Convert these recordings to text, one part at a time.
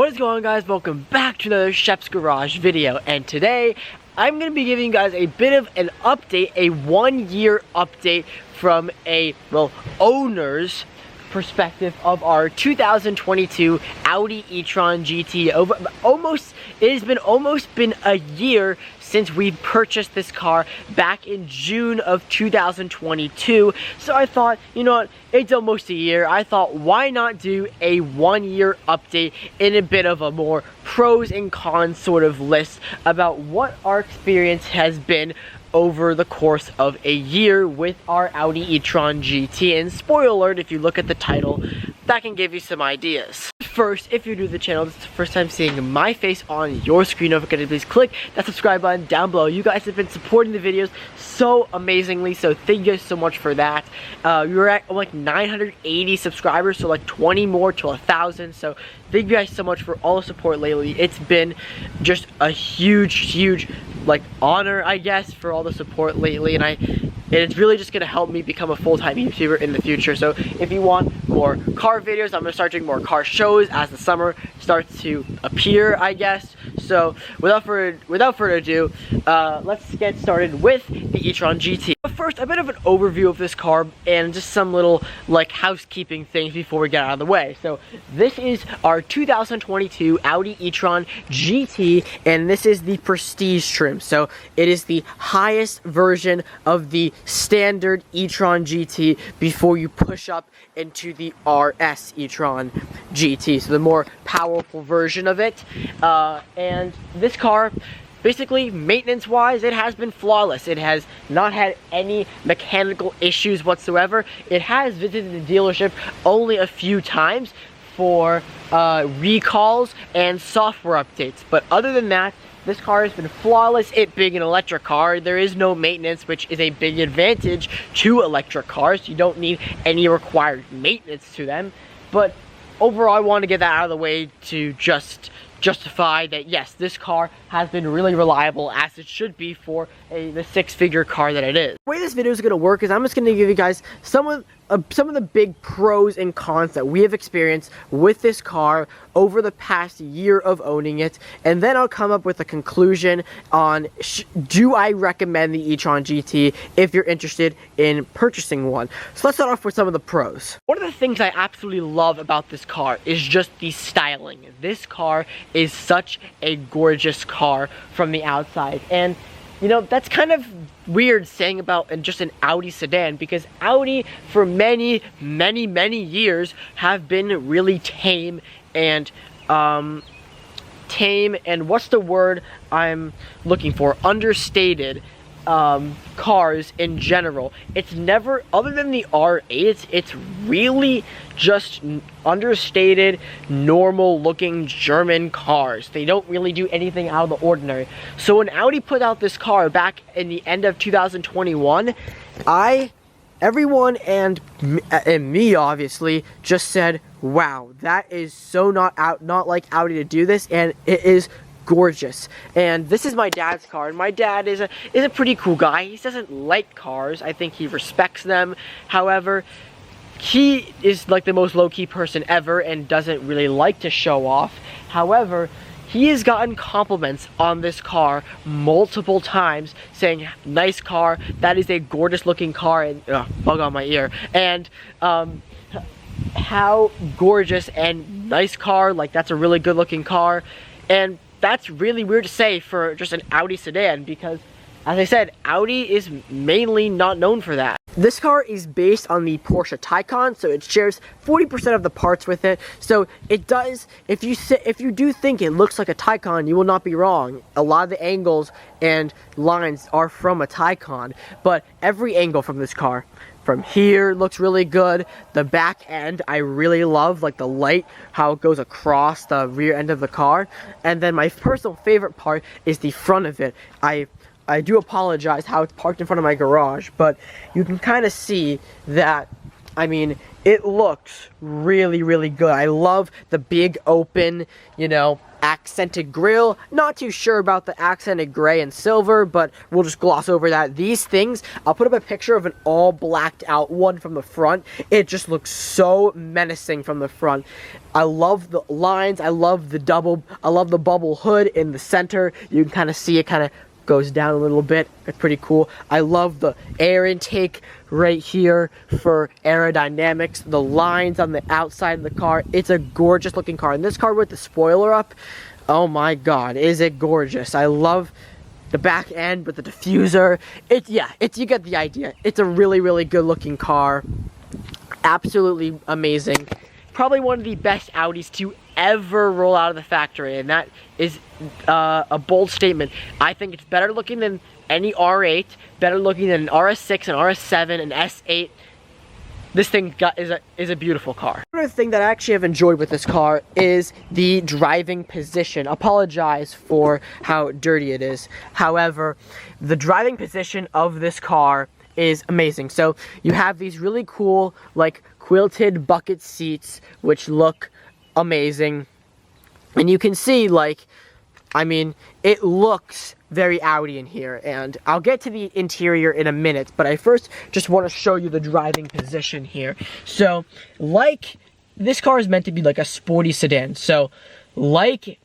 What is going on, guys? Welcome back to another Chef's Garage video, and today I'm going to be giving you guys a bit of an update, a 1-year update from a, owner's perspective of our 2022 Audi e-tron GT. It has almost been a year since we purchased this car back in June of 2022. So I thought, you know what, it's almost a year. I thought, why not do a 1-year update in a bit of a more pros and cons sort of list about what our experience has been over the course of a year with our Audi e-tron GT. And spoiler alert, if you look at the title, that can give you some ideas. First, if you're new to the channel, this is the first time seeing my face on your screen, don't forget to please click that subscribe button down below. You guys have been supporting the videos so amazingly, so thank you guys so much for that. We're at like 980 subscribers, so like 20 more to 1,000. So thank you guys so much for all the support lately. It's been just a huge like honor, I guess, for all the support lately, and it's really just gonna help me become a full-time YouTuber in the future. So if you want more car videos, I'm gonna start doing more car shows as the summer starts to appear, I guess. So without further ado, let's get started with the e-tron GT. But first, a bit of an overview of this car and just some little like housekeeping things before we get out of the way. So this is our 2022 Audi e-tron GT, and this is the Prestige trim. So it is the highest version of the standard e-tron GT before you push up into the RS e-tron GT, so the more powerful version of it. And this car, basically, maintenance-wise, it has been flawless. It has not had any mechanical issues whatsoever. It has visited the dealership only a few times for recalls and software updates, but other than that, this car has been flawless. It being an electric car, there is no maintenance, which is a big advantage to electric cars. You don't need any required maintenance to them. But overall, I want to get that out of the way to just justify that yes, this car has been really reliable, as it should be for the 6-figure car that it is. The way this video is going to work is I'm just going to give you guys some of the big pros and cons that we have experienced with this car over the past year of owning it, and then I'll come up with a conclusion on do I recommend the e-tron GT if you're interested in purchasing one. So let's start off with some of the pros. One of the things I absolutely love about this car is just the styling. This car is such a gorgeous car from the outside, and you know, that's kind of weird saying about just an Audi sedan, because Audi for many years have been really tame and what's the word I'm looking for? Understated cars in general. It's never, other than the R8, it's really just understated, normal looking German cars. They don't really do anything out of the ordinary. So when Audi put out this car back in the end of 2021, everyone and me obviously just said, wow, that is so not like Audi to do this, and it is gorgeous. And this is my dad's car, and my dad is a pretty cool guy. He doesn't like cars. I think he respects them. However, he is like the most low-key person ever and doesn't really like to show off. However, he has gotten compliments on this car multiple times, saying, nice car, that is a gorgeous looking car, and bug on my ear, and how gorgeous and nice car, like that's a really good looking car. And that's really weird to say for just an Audi sedan, because as I said, Audi is mainly not known for that. This car is based on the Porsche Taycan, so it shares 40% of the parts with it. So it does, if you do think it looks like a Taycan, you will not be wrong. A lot of the angles and lines are from a Taycan, but every angle from this car, from here, looks really good. The back end, I really love, like the light, how it goes across the rear end of the car. And then my personal favorite part is the front of it. I do apologize how it's parked in front of my garage, but you can kind of see that, I mean, it looks really good. I love the big open, you know, accented grille. Not too sure about the accented gray and silver, but we'll just gloss over that. These things, I'll put up a picture of an all blacked out one from the front. It just looks so menacing from the front. I love the lines. I love the bubble hood in the center. You can kind of see it kind of goes down a little bit. It's pretty cool. I love the air intake right here for aerodynamics. The lines on the outside of the car. It's a gorgeous looking car. And this car with the spoiler up, oh my god, is it gorgeous. I love the back end with the diffuser. You get the idea. It's a really, really good looking car. Absolutely amazing. Probably one of the best Audis to ever roll out of the factory, and that is a bold statement. I think it's better looking than any R8, better looking than an RS6, an RS7, an S8. This thing is a beautiful car. Another thing that I actually have enjoyed with this car is the driving position. Apologize for how dirty it is. However, the driving position of this car is amazing. So you have these really cool, like, quilted bucket seats, which look amazing. And you can see, like, I mean, it looks very Audi in here, and I'll get to the interior in a minute, but I first just want to show you the driving position here. So, like, this car is meant to be like a sporty sedan. So, like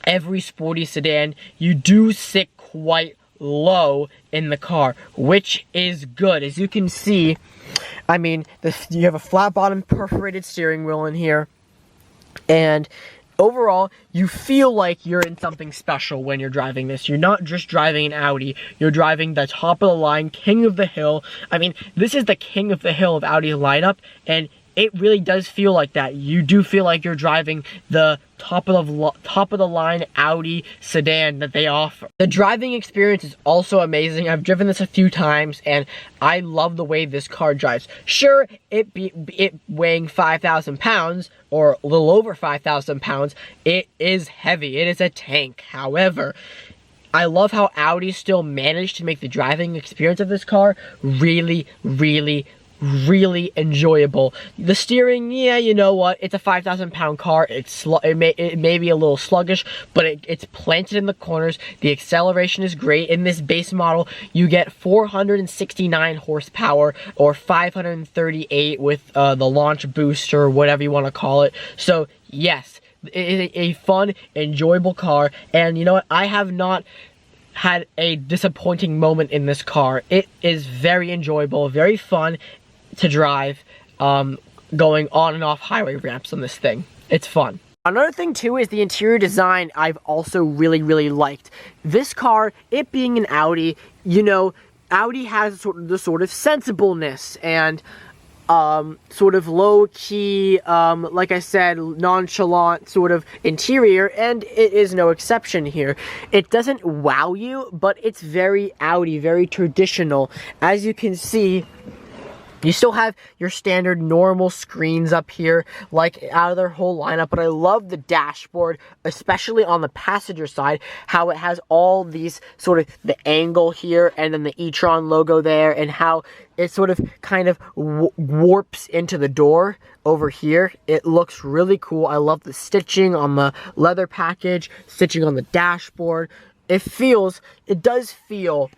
every sporty sedan, you do sit quite low in the car, which is good. As you can see, I mean, you have a flat bottom perforated steering wheel in here, and overall, you feel like you're in something special when you're driving this. You're not just driving an Audi, you're driving the top of the line, king of the hill. I mean, this is the king of the hill of Audi's lineup, and it really does feel like that. You do feel like you're driving the top of the line Audi sedan that they offer. The driving experience is also amazing. I've driven this a few times, and I love the way this car drives. Sure, it weighing 5,000 pounds, or a little over 5,000 pounds, it is heavy. It is a tank. However, I love how Audi still managed to make the driving experience of this car really, really enjoyable. The steering, yeah, you know what? It's a 5,000 pound car. It may be a little sluggish, but it's planted in the corners. The acceleration is great. In this base model, you get 469 horsepower or 538 with the launch boost or whatever you want to call it. So yes, it is a fun, enjoyable car. And you know what? I have not had a disappointing moment in this car. It is very enjoyable, very fun to drive, going on and off highway ramps on this thing. It's fun. Another thing too is the interior design I've also really liked. This car, it being an Audi, you know, Audi has the sort of sensibleness and sort of low-key, like I said, nonchalant sort of interior, and it is no exception here. It doesn't wow you, but it's very Audi, very traditional. As you can see, you still have your standard normal screens up here, like out of their whole lineup, but I love the dashboard, especially on the passenger side, how it has all these sort of the angle here and then the e-tron logo there, and how it sort of kind of warps into the door over here. It looks really cool. I love the stitching on the leather package, stitching on the dashboard. It does feel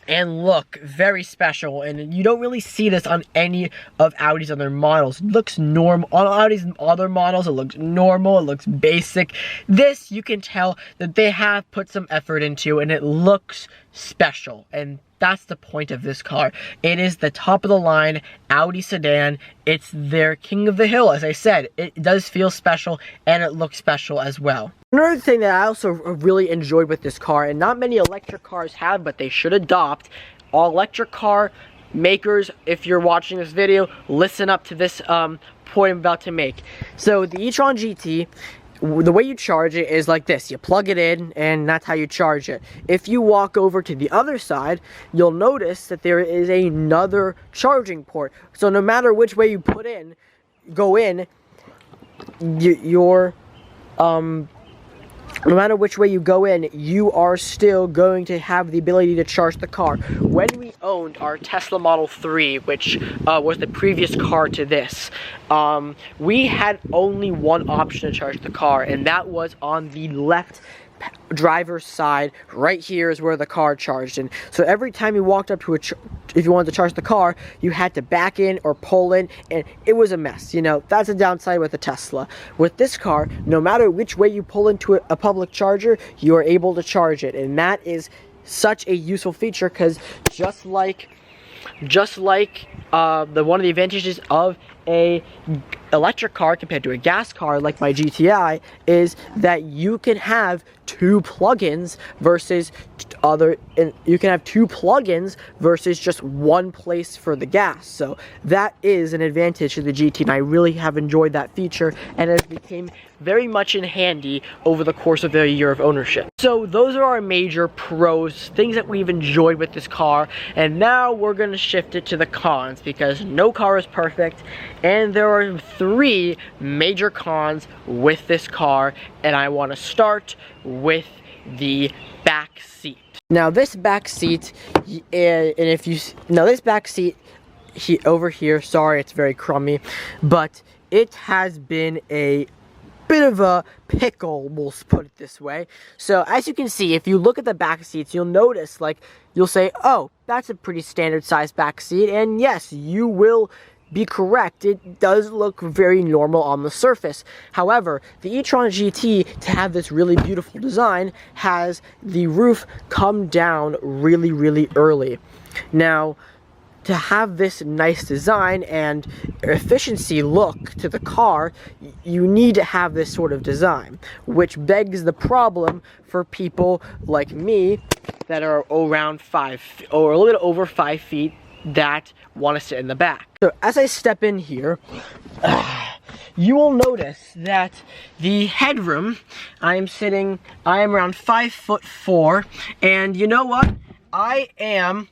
and look very special, and you don't really see this on any of Audi's other models. It looks normal. On Audi's other models, it looks normal, it looks basic. This, you can tell that they have put some effort into, and it looks special, and that's the point of this car. It is the top of the line Audi sedan. It's their king of the hill, as I said. It does feel special, and it looks special as well. Another thing that I also really enjoyed with this car, and not many electric cars have, but they should adopt, all electric car makers, if you're watching this video, listen up to this point I'm about to make. So the e-tron GT, the way you charge it is like this. You plug it in, and that's how you charge it. If you walk over to the other side, you'll notice that there is another charging port. So no matter which way you go in, your no matter which way you go in, you are still going to have the ability to charge the car. When we owned our Tesla Model 3, which was the previous car to this, we had only one option to charge the car, and that was on the left driver's side. Right here is where the car charged in. So every time you walked up to if you wanted to charge the car, you had to back in or pull in, and it was a mess. You know, that's a downside with the Tesla. With this car, no matter which way you pull into a public charger, you are able to charge it, and that is such a useful feature, because just like one of the advantages of a electric car compared to a gas car like my GTI is that you can have two plugins versus just one place for the gas. So that is an advantage of the GT, and I really have enjoyed that feature, and it became very much in handy over the course of a year of ownership. So those are our major pros, things that we've enjoyed with this car, and now we're going to shift it to the cons, because no car is perfect, and there are 3 major cons with this car, and I want to start with the back seat. Now this back seat, over here, sorry it's very crummy, but it has been a bit of a pickle, we'll put it this way. So as you can see, if you look at the back seats, you'll notice, like, you'll say, oh, that's a pretty standard size back seat, and yes, you will be correct, it does look very normal on the surface. However, the e-tron GT, to have this really beautiful design, has the roof come down really, really early. Now, to have this nice design and efficiency look to the car, you need to have this sort of design, which begs the problem for people like me that are around 5 or a little over 5 feet that want to sit in the back. So as I step in here, you will notice that the headroom, I am around 5'4", and you know what? I am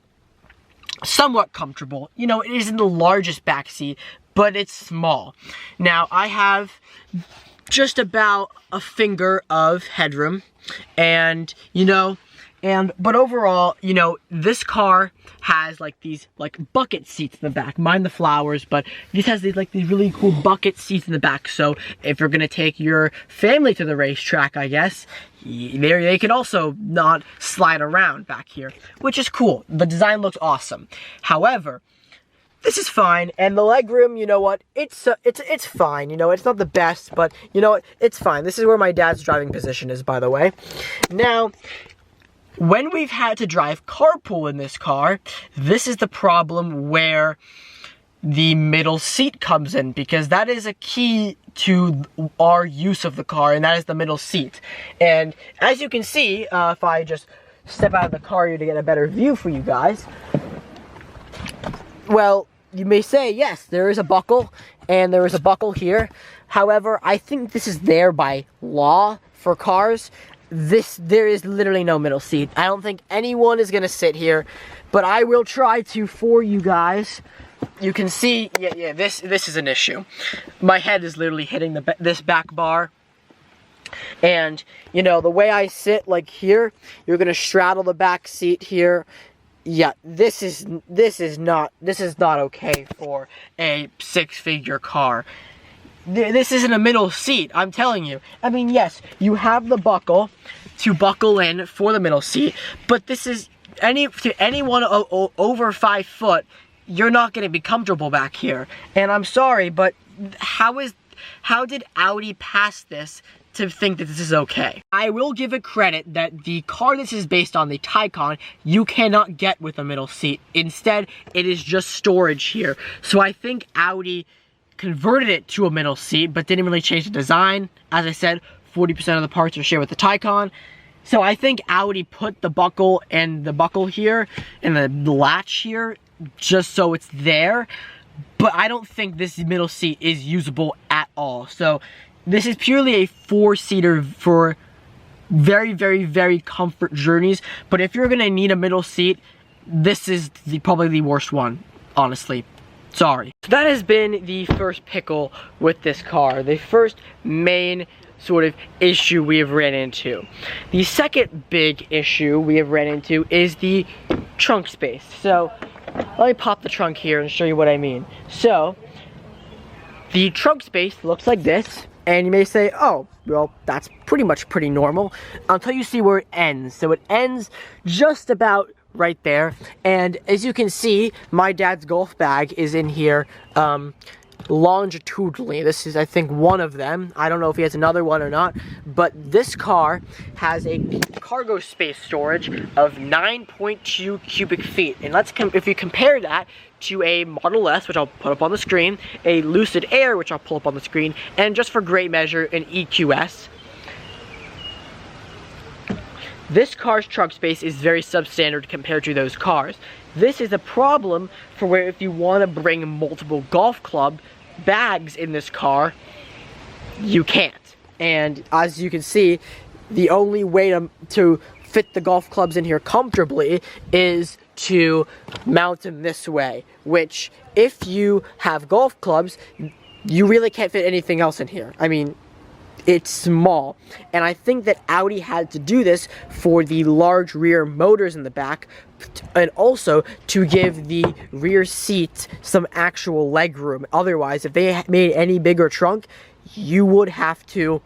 somewhat comfortable. You know, it isn't the largest back seat, but it's small. Now, I have just about a finger of headroom, and, you know, but overall, you know, this car has like these like bucket seats in the back. Mind the flowers, but this has these really cool bucket seats in the back. So if you're gonna take your family to the racetrack, I guess, they can also not slide around back here, which is cool. The design looks awesome. However, this is fine, and the legroom, you know what, it's fine. You know, it's not the best, but you know what, it's fine. This is where my dad's driving position is, by the way. Now, when we've had to drive carpool in this car, this is the problem where the middle seat comes in, because that is a key to our use of the car, and that is the middle seat. And as you can see, if I just step out of the car here to get a better view for you guys, well, you may say, yes, there is a buckle, and there is a buckle here. However, I think this is there by law for cars. There is literally no middle seat. I don't think anyone is gonna sit here, but I will try to for you guys. You can see, yeah, this is an issue. My head is literally hitting this back bar, and you know, the way I sit, like here, you're gonna straddle the back seat here. Yeah, this is not okay for a 6-figure car. This isn't a middle seat, I'm telling you. I mean, yes, you have the buckle to buckle in for the middle seat, but this is to anyone over 5 foot, you're not going to be comfortable back here. And I'm sorry, but how did Audi pass this to think that this is okay? I will give it credit that the car this is based on, the Taycan, you cannot get with a middle seat. Instead, it is just storage here. So I think Audi converted it to a middle seat, but didn't really change the design. As I said, 40% of the parts are shared with the Taycan. So I think Audi put the buckle here and the latch here just so it's there. But I don't think this middle seat is usable at all. So this is purely a 4-seater for very, very, very comfort journeys. But if you're gonna need a middle seat, this is probably the worst one, honestly. Sorry. So that has been the first pickle with this car. The first main sort of issue we have ran into. The second big issue we have ran into is the trunk space. So let me pop the trunk here and show you what I mean. So the trunk space looks like this, and you may say, oh, well, that's pretty normal until you see where it ends. So it ends just about right there, and as you can see, my dad's golf bag is in here longitudinally. This is, I think, one of them. I don't know if he has another one or not, but this car has a cargo space storage of 9.2 cubic feet. And if you compare that to a Model S, which I'll put up on the screen, a Lucid Air, which I'll pull up on the screen, and just for great measure, an EQS. This car's trunk space is very substandard compared to those cars. This is a problem for where if you want to bring multiple golf club bags in this car, you can't. And as you can see, the only way to fit the golf clubs in here comfortably is to mount them this way, which if you have golf clubs, you really can't fit anything else in here. I mean, it's small, and I think that Audi had to do this for the large rear motors in the back, and also to give the rear seats some actual leg room. Otherwise, if they made any bigger trunk, you would have to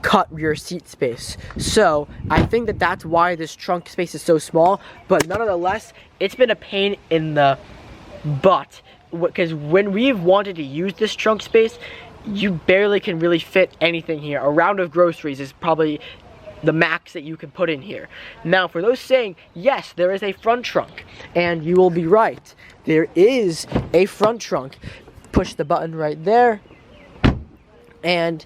cut your seat space. So I think that that's why this trunk space is so small, but nonetheless, it's been a pain in the butt, because when we've wanted to use this trunk space, you barely can really fit anything here. A round of groceries is probably the max that you can put in here. Now, for those saying, yes, there is a front trunk, and you will be right. There is a front trunk. Push the button right there, and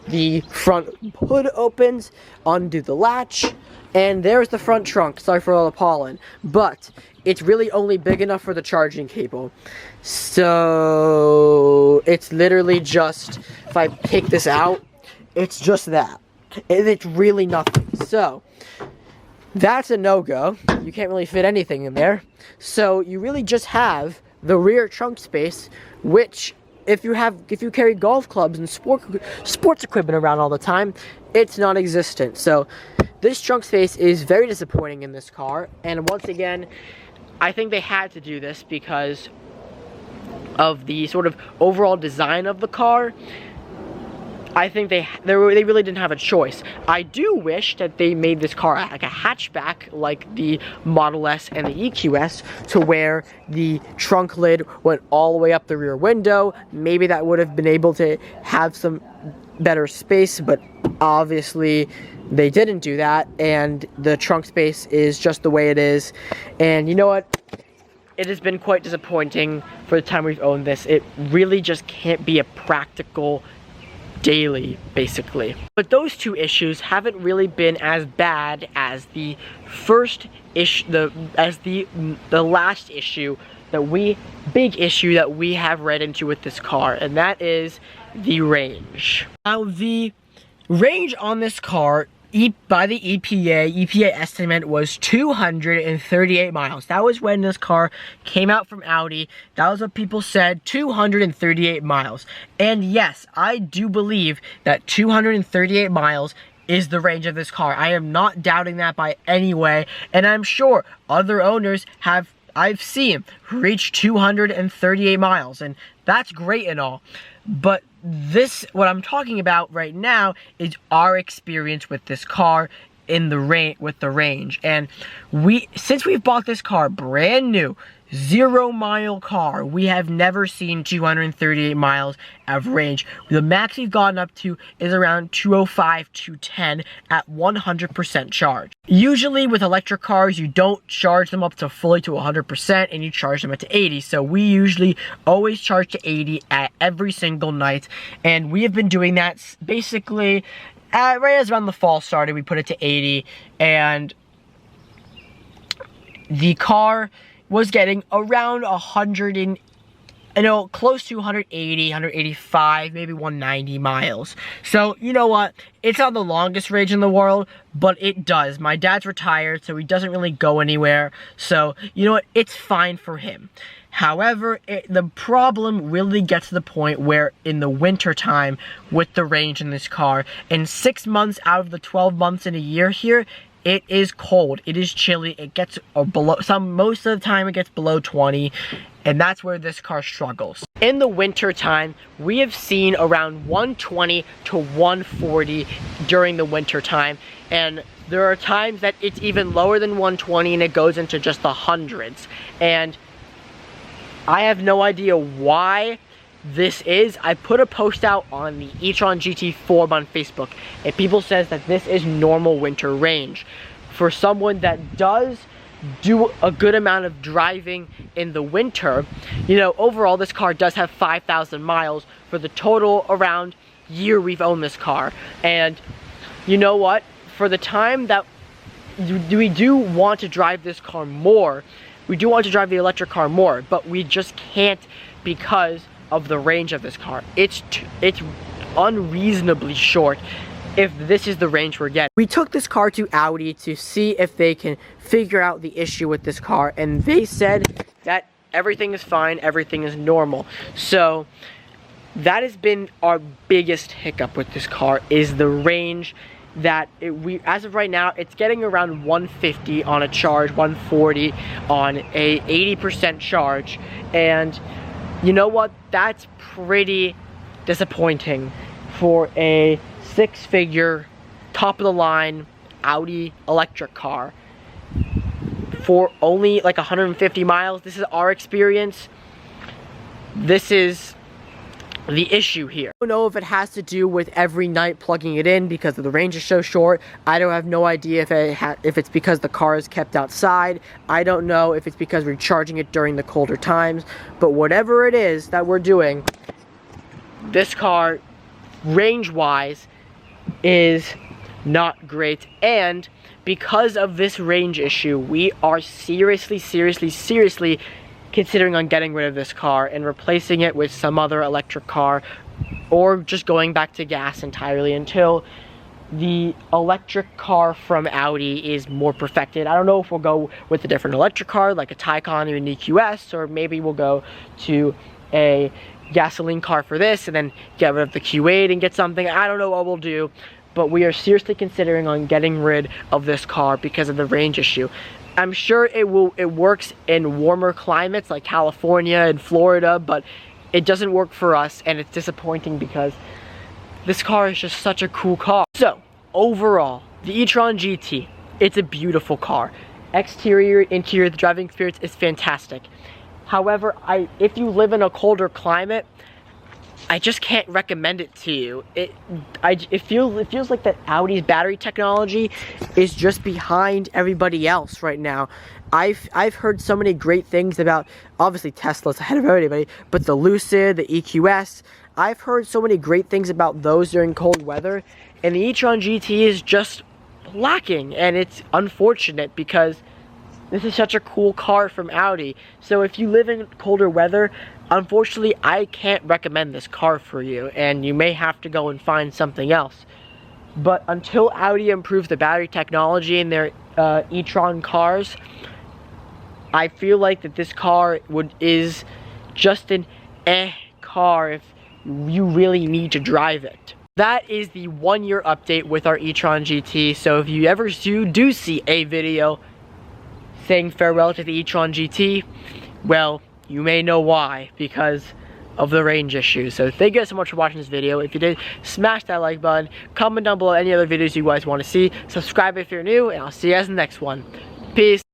the front hood opens, undo the latch, and there's the front trunk. Sorry for all the pollen, but it's really only big enough for the charging cable. So it's literally just, if I take this out, it's just that. And it's really nothing. So that's a no-go. You can't really fit anything in there. So you really just have the rear trunk space, which if you carry golf clubs and sports equipment around all the time, it's non-existent. So this trunk space is very disappointing in this car. And once again, I think they had to do this because of the sort of overall design of the car. I think they really didn't have a choice. I do wish that they made this car like a hatchback, like the Model S and the EQS, to where the trunk lid went all the way up the rear window. Maybe that would have been able to have some better space, but obviously they didn't do that, and the trunk space is just the way it is. And you know what? It has been quite disappointing for the time we've owned this. It really just can't be a practical daily, basically. But those two issues haven't really been as bad as the first issue, the last issue big issue that we have ran into with this car, and that is the range. Now, the range on this car, by the EPA estimate was 238 miles. That was when this car came out from Audi. That was what people said, 238 miles. And yes, I do believe that 238 miles is the range of this car. I am not doubting that by any way, and I'm sure other owners I've seen reach 238 miles, and that's great and all. But what I'm talking about right now is our experience with this car in the range. And since we've bought this car brand new, 0-mile car, we have never seen 238 miles of range. The max we've gotten up to is around 205, 210 at 100% charge. Usually with electric cars, you don't charge them up to fully to 100% and you charge them up to 80. So we usually always charge to 80 at every single night. And we have been doing that basically right as around the fall started, we put it to 80, and the car was getting around 100 you know, close to 180, 185, maybe 190 miles. So, you know what? It's not the longest range in the world, but it does. My dad's retired, so he doesn't really go anywhere. So, you know what? It's fine for him. However, the problem really gets to the point where in the winter time with the range in this car, in 6 months out of the 12 months in a year here, it is cold, it is chilly, it gets below, most of the time it gets below 20, and that's where this car struggles. In the winter time, we have seen around 120 to 140 during the winter time, and there are times that it's even lower than 120 and it goes into just the hundreds. And I have no idea why this is. I put a post out on the e-tron GT forum on Facebook, and people says that this is normal winter range. For someone that does do a good amount of driving in the winter, you know, overall this car does have 5,000 miles for the total around year we've owned this car. And you know what? For the time that we do want to drive this car more, we do want to drive the electric car more, but we just can't because of the range of this car. It's unreasonably short if this is the range we're getting. We took this car to Audi to see if they can figure out the issue with this car, and they said that everything is fine, everything is normal. So that has been our biggest hiccup with this car, is the range. That as of right now, it's getting around 150 on a charge, 140 on a 80% charge, and you know what? That's pretty disappointing for a six-figure, top-of-the-line Audi electric car. For only like 150 miles, this is our experience. This is the issue here. I don't know if it has to do with every night plugging it in because the range is so short. I don't have no idea if it's because the car is kept outside. I don't know if it's because we're charging it during the colder times. But whatever it is that we're doing, this car, range-wise, is not great. And because of this range issue, we are seriously considering on getting rid of this car and replacing it with some other electric car, or just going back to gas entirely until the electric car from Audi is more perfected. I don't know if we'll go with a different electric car like a Taycan or an EQS, or maybe we'll go to a gasoline car for this and then get rid of the Q8 and get something. I don't know what we'll do, but we are seriously considering on getting rid of this car because of the range issue. I'm sure it works in warmer climates like California and Florida, but it doesn't work for us, and it's disappointing because this car is just such a cool car. So, overall, the e-tron GT, it's a beautiful car. Exterior, interior, the driving experience is fantastic. However, if you live in a colder climate, I just can't recommend it to you. It feels like that Audi's battery technology is just behind everybody else right now. I've heard so many great things about, obviously Tesla's ahead of everybody, but the Lucid, the EQS, I've heard so many great things about those during cold weather, and the e-tron GT is just lacking, and it's unfortunate because this is such a cool car from Audi. So if you live in colder weather, unfortunately, I can't recommend this car for you, and you may have to go and find something else. But until Audi improves the battery technology in their e-tron cars, I feel like that this car is just an car if you really need to drive it. That is the 1-year update with our e-tron GT. So if you ever do see a video saying farewell to the e-tron GT, well, you may know why, because of the range issues. So thank you guys so much for watching this video. If you did, smash that like button, comment down below any other videos you guys want to see, subscribe if you're new, and I'll see you guys in the next one. Peace.